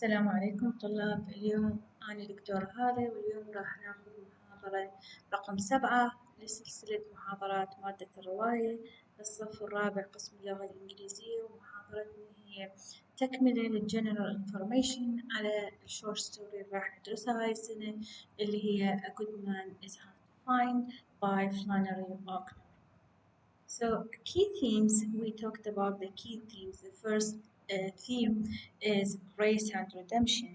السلام عليكم طلاب. اليوم أنا دكتورة ھالة، واليوم راح ناخذ محاضرة رقم 7 لسلسلة محاضرات مادة الرواية للصف الرابع قسم اللغة الإنجليزية. ومحاضرتنا هي تكملة للجنرال انفورميشن على الشورت ستوري اللي راح ندرسها هاي السنة، اللي هي A Good Man Is Hard to Find by Flannery O'Connor. So key themes, we talked about the key themes. The first theme is grace and redemption,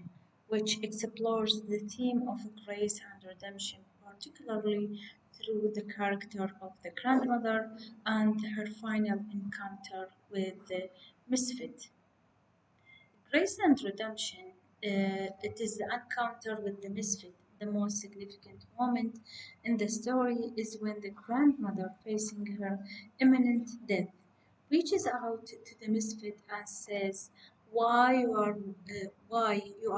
which explores the theme of grace and redemption, particularly through the character of the grandmother and her final encounter with the misfit. Grace and redemption, it is the encounter with the misfit. The most significant moment in the story is when the grandmother, facing her imminent death, reaches out to the misfit and says, why you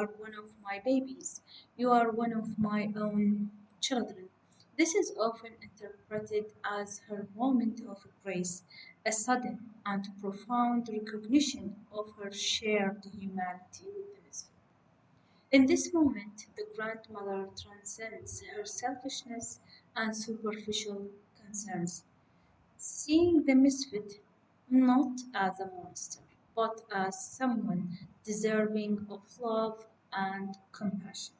are one of my babies. You are one of my own children. This is often interpreted as her moment of grace, a sudden and profound recognition of her shared humanity with the misfit. In this moment, the grandmother transcends her selfishness and superficial concerns, seeing the misfit not as a monster, but as someone deserving of love and compassion.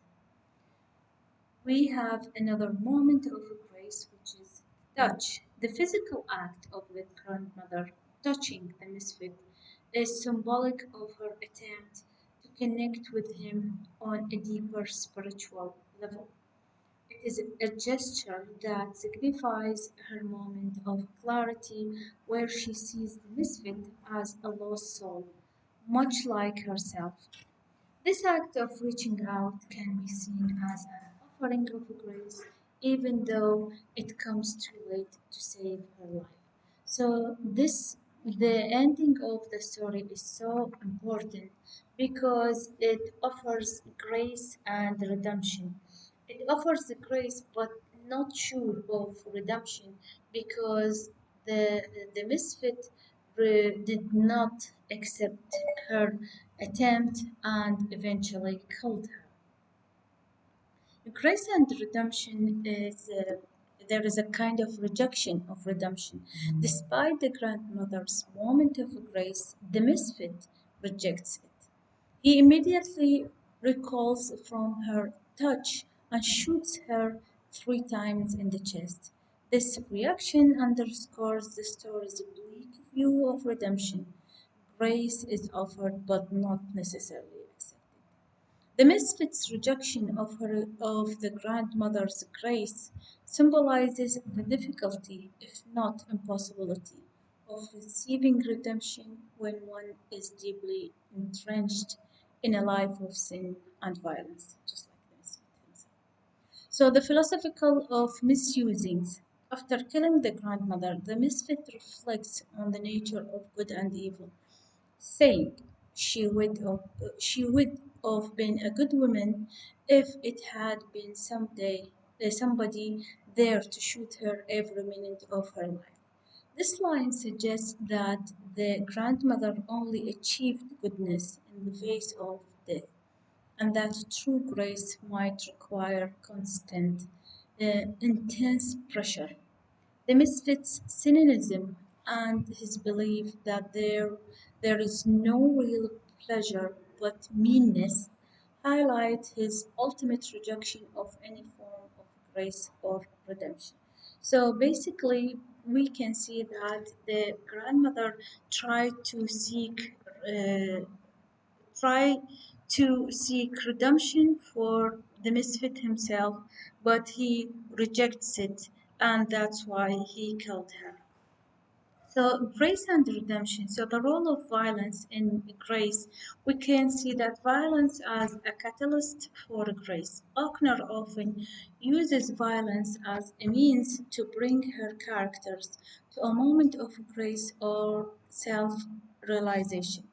We have another moment of grace, which is touch. The physical act of the grandmother touching the misfit is symbolic of her attempt to connect with him on a deeper spiritual level. It is a gesture that signifies her moment of clarity, where she sees the misfit as a lost soul, much like herself. This act of reaching out can be seen as an offering of grace, even though it comes too late to save her life. So the ending of the story is so important because it offers grace and redemption. It offers the grace, but not sure of redemption, because the the misfit did not accept her attempt and eventually killed her. Grace and redemption is there is a kind of rejection of redemption. Despite the grandmother's moment of grace, the misfit rejects it. He immediately recoils from her touch and shoots her 3 times in the chest. This reaction underscores the story's bleak view of redemption. Grace is offered but not necessarily accepted. The misfit's rejection of the grandmother's grace symbolizes the difficulty, if not impossibility, of receiving redemption when one is deeply entrenched in a life of sin and violence, just like the misfit himself. So the philosophical of misusing. After killing the grandmother, the misfit reflects on the nature of good and evil, saying she would have been a good woman if it had been somebody there to shoot her every minute of her life. This line suggests that the grandmother only achieved goodness in the face of death, and that true grace might require constant, intense pressure. The misfit's cynicism and his belief that there is no real pleasure but meanness highlight his ultimate rejection of any form of grace or redemption. So basically, we can see that the grandmother tried to try to seek redemption for the misfit himself, but he rejects it, and that's why he killed her. So, grace and redemption. So, the role of violence in grace, we can see that violence as a catalyst for grace. Ochner often uses violence as a means to bring her characters to a moment of grace or self realization.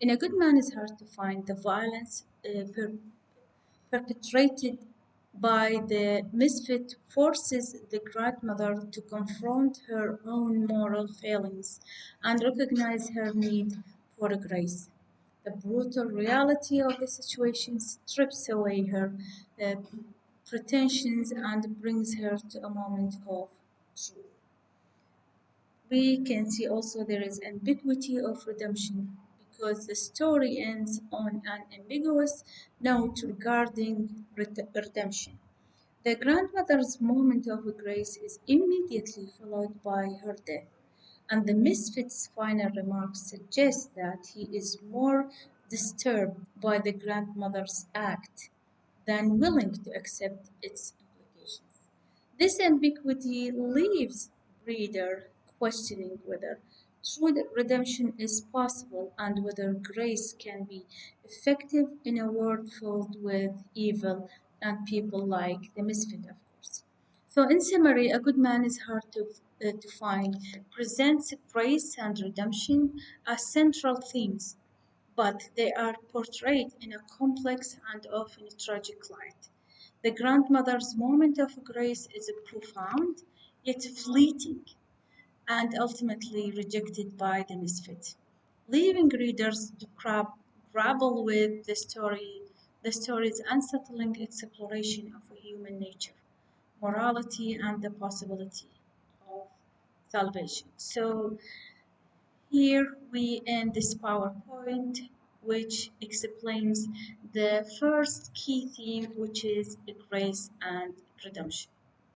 In A Good Man Is Hard to Find, the violence perpetrated by the misfit forces the grandmother to confront her own moral failings and recognize her need for grace. The brutal reality of the situation strips away her uh, pretensions and brings her to a moment of truth. We can see also there is ambiguity of redemption because the story ends on an ambiguous note regarding redemption. The grandmother's moment of grace is immediately followed by her death, and the misfit's final remarks suggest that he is more disturbed by the grandmother's act than willing to accept its implications. This ambiguity leaves reader questioning whether true redemption is possible and whether grace can be effective in a world filled with evil and people like the misfit, of course. So, in summary, A Good Man is hard to find, presents grace and redemption as central themes, but they are portrayed in a complex and often tragic light. The grandmother's moment of grace is profound, yet fleeting, and ultimately rejected by the misfit, leaving readers to grapple with the story's unsettling exploration of human nature, morality, and the possibility of salvation. So here we end this PowerPoint, which explains the first key theme, which is grace and redemption.